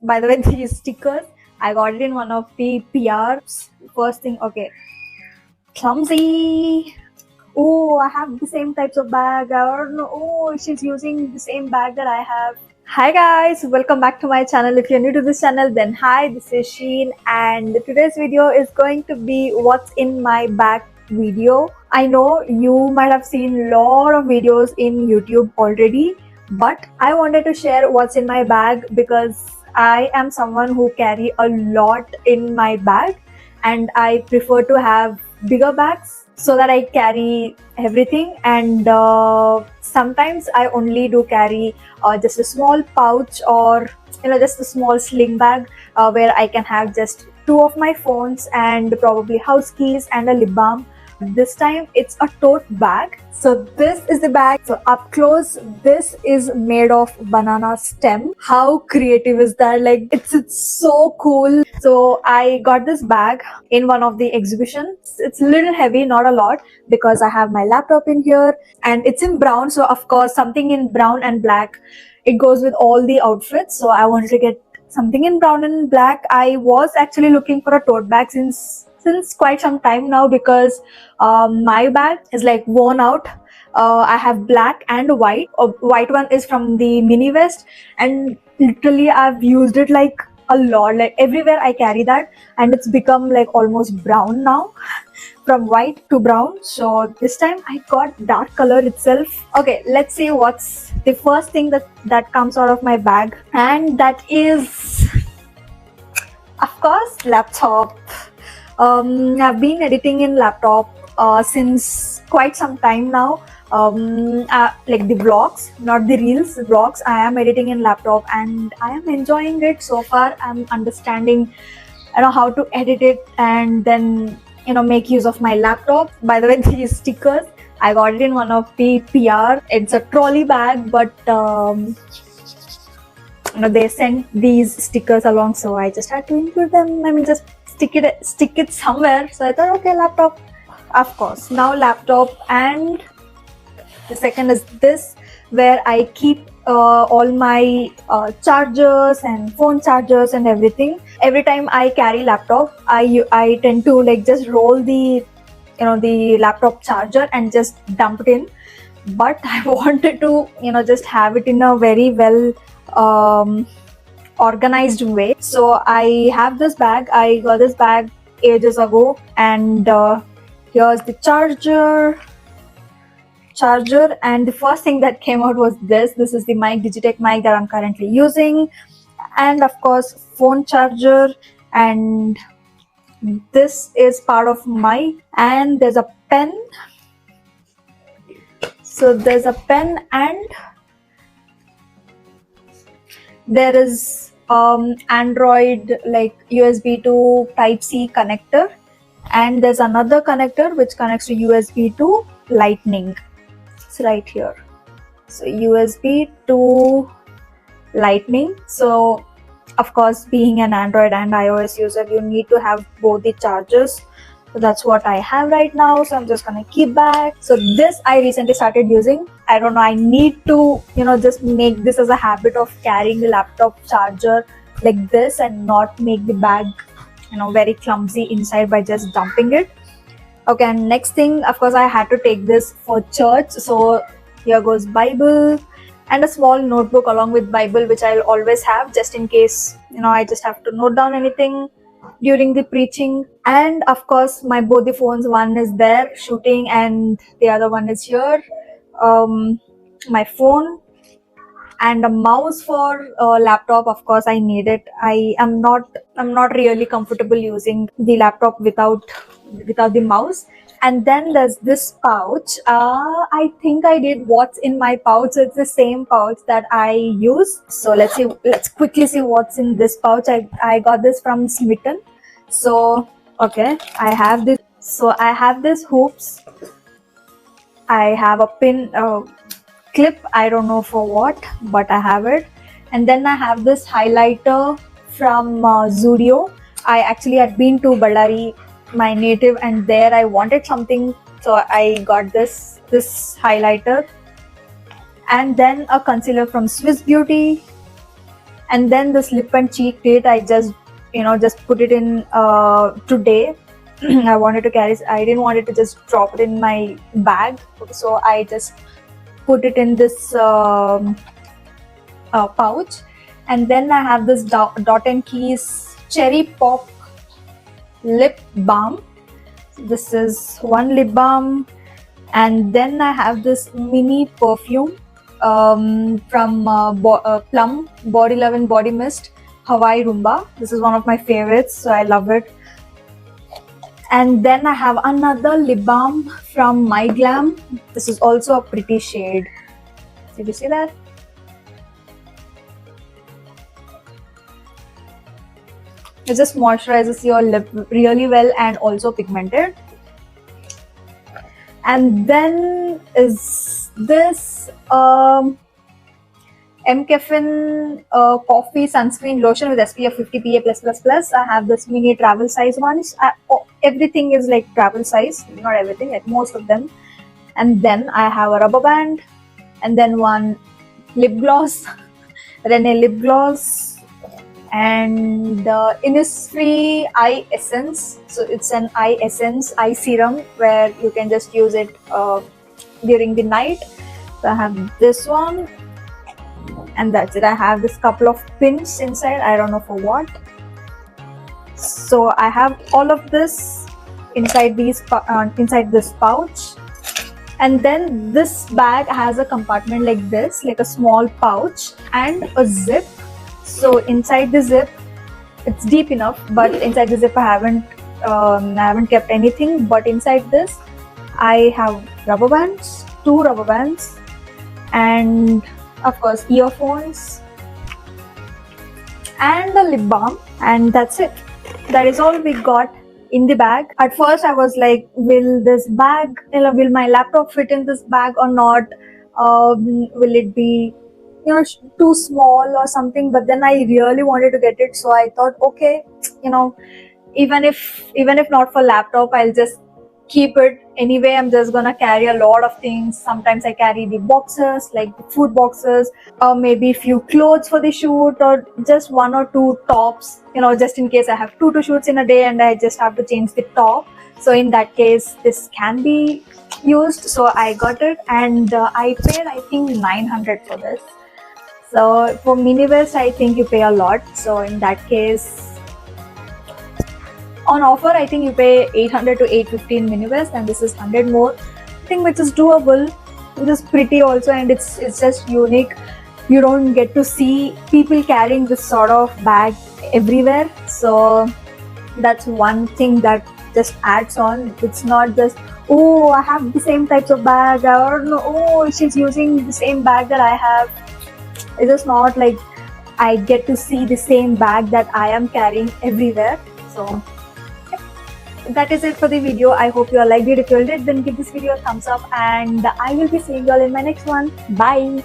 By the way, these stickers, I got it in one of the PRs. First thing, okay, clumsy. Oh, I have the same types of bag. I don't know. Oh, she's using the same bag that I have. Hi guys, welcome back to my channel. If you're new to this channel, then hi, this is Sheen, and today's video is going to be what's in my bag video. I know you might have seen a lot of videos in YouTube already, but I wanted to share what's in my bag because I am someone who carry a lot in my bag and I prefer to have bigger bags so that I carry everything, and sometimes I only do carry just a small pouch or just a small sling bag where I can have just two of my phones and probably house keys and a lip balm. This time it's a tote bag. So this is the bag. So up close, this is made of banana stem. How creative is that? Like it's so cool. So I got this bag in one of the exhibitions. It's a little heavy, not a lot, because I have my laptop in here and it's in brown. So of course something in brown and black, it goes with all the outfits. So I wanted to get something in brown and black. I was actually looking for a tote bag since quite some time now because my bag is like worn out. I have black and white. White one is from the Mini West, and literally I've used it like a lot. Like everywhere I carry that, and it's become like almost brown now, from white to brown. So this time I got dark color itself. Okay, let's see what's the first thing that comes out of my bag, and that is, of course, laptop. I've been editing in laptop since quite some time now. Like the vlogs, not the reels, vlogs. I am editing in laptop and I am enjoying it so far. I'm understanding, how to edit it and then make use of my laptop. By the way, these stickers, I got it in one of the PR. It's a trolley bag, but they sent these stickers along, so I just had to include them. I mean, just stick it somewhere. So I thought, okay, laptop, of course. Now laptop, and the second is this, where I keep all my chargers and phone chargers and everything. Every time I carry laptop, I tend to like just roll the the laptop charger and just dump it in. But I wanted to just have it in a very well organized way. So I have this bag. I got this bag ages ago, and here's the charger, and the first thing that came out was this is the mic, Digitech mic, that I'm currently using, and of course phone charger, and this is part of my, and there's a pen. So there's a pen, and there is Android like USB to Type-C connector, and there's another connector which connects to USB to Lightning. It's right here. So USB to Lightning. So of course, being an Android and iOS user, you need to have both the chargers. So that's what I have right now. So I'm just gonna keep back. So this I recently started using. I don't know, I need to just make this as a habit of carrying the laptop charger like this and not make the bag very clumsy inside by just dumping it. Okay, and next thing, of course, I had to take this for church. So here goes Bible and a small notebook along with Bible, which I'll always have just in case I just have to note down anything during the preaching. And of course my both the phones, one is there shooting and the other one is here. My phone and a mouse for laptop. Of course I need it. I'm not really comfortable using the laptop without the mouse. And then there's this pouch. I think I did what's in my pouch. It's the same pouch that I use. So let's quickly see what's in this pouch. I got this from Smitten. So okay, I have this. So I have this hoops. I have a pin clip. I don't know for what, but I have it. And then I have this highlighter from Zudio. I actually had been to Ballari, my native, and there I wanted something, so I got this highlighter. And then a concealer from Swiss Beauty, And then this lip and cheek kit, I just put it in today. I wanted to carry, I didn't want it to just drop it in my bag, so I just put it in this pouch. And then I have this Dot and Keys Cherry Pop lip balm. This is one lip balm. And then I have this mini perfume from Plum Body Love and Body Mist Hawaii Rumba. This is one of my favorites, so I love it. And then I have another lip balm from My Glam. This is also a pretty shade. Did you see that? It just moisturizes your lip really well and also pigmented. And then is this MCaffeine coffee sunscreen lotion with SPF 50 PA+++. I have this mini travel size ones. Everything is like travel size, not everything, like most of them. And then I have a rubber band, and then one lip gloss, Rene lip gloss, and Innisfree eye essence. So it's an eye essence, eye serum, where you can just use it during the night. So I have this one, and that's it. I have this couple of pins inside, I don't know for what. So I have all of this inside these inside this pouch. And then this bag has a compartment like this, like a small pouch and a zip. So inside the zip, it's deep enough, but inside the zip I haven't kept anything. But inside this, I have rubber bands, 2 rubber bands, and of course earphones, and a lip balm, and that's it. That is all we got in the bag. At first I was like, will my laptop fit in this bag or not? Will it be too small or something? But then I really wanted to get it, so I thought, okay, even if not for laptop, I'll just keep it anyway. I'm just gonna carry a lot of things. Sometimes I carry the boxes, like the food boxes, or maybe a few clothes for the shoot, or just 1 or 2 tops, just in case I have 2 shoots in a day and I just have to change the top. So in that case, this can be used. So I got it, and I paid, I think, 900 for this. So for mini vest, I think you pay a lot. So in that case, on offer, I think you pay 800 to 850 in mini vest, and this is 100 more. I think which is doable, which is pretty also, and it's just unique. You don't get to see people carrying this sort of bag everywhere. So that's one thing that just adds on. It's not just, oh, I have the same types of bag, or no, oh, she's using the same bag that I have. It's just not like I get to see the same bag that I am carrying everywhere. So that is it for the video. I hope you all liked it. If you all did, then give this video a thumbs up, and I will be seeing you all in my next one. Bye.